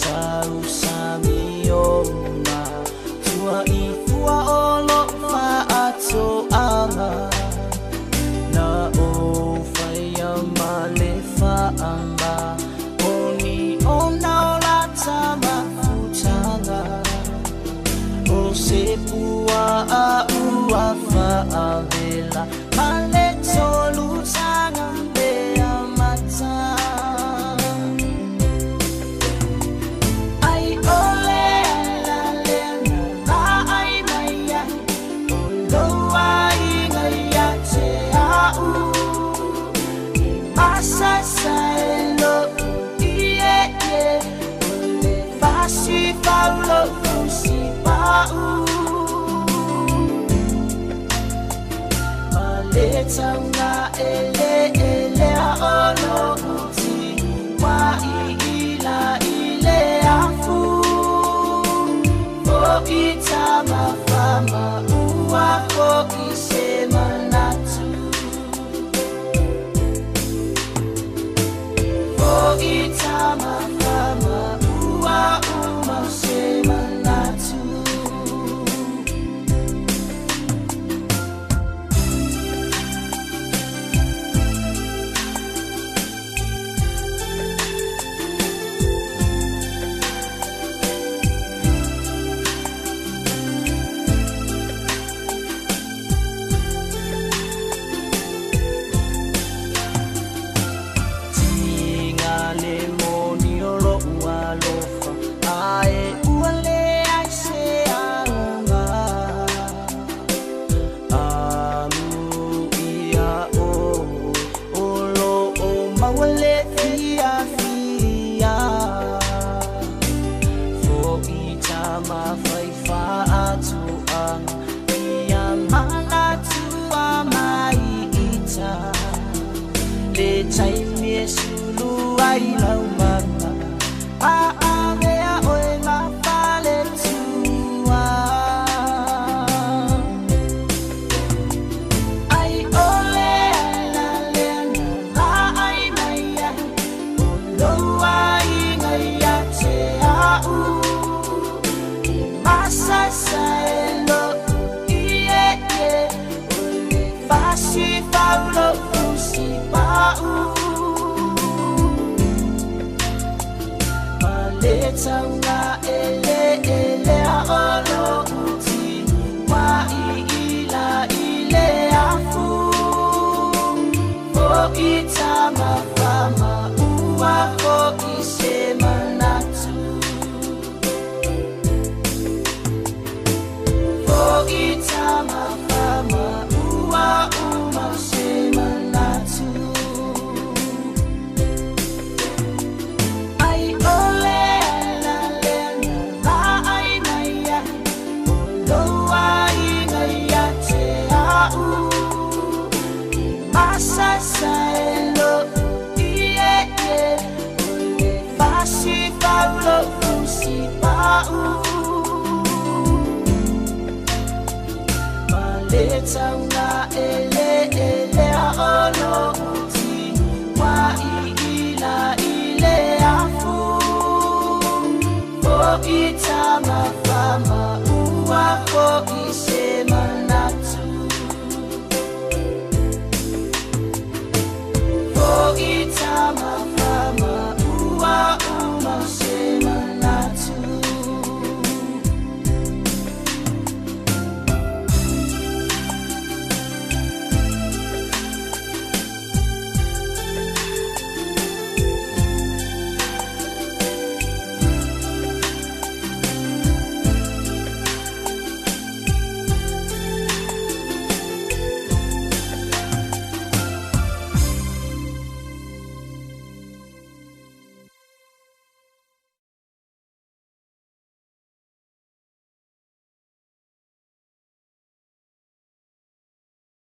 tau samiona tua ifua olo fa ato anga na o faya male fa amba oni ona ola tama futanga o se pua a ua fa avela male tolu tanga mbea mata ai ole ala lena la ai maya olo ai ngaya te au asa saelo ie ie ole fasi paulo fusi pau Letanga ele ele ono uti wa ila ile afu o itama fama uwa ko isema natu o itama fama uwa uma sema natu Letanga ele ele ono uti wa ila ile afu o itama fama uwa ko isema natu o itama fama uwa uma sema natu Saelo ie ie ole fasi paulo fusi pau maletanga ele ele ono uti wa ila ile afu o itama fama uwa ko isema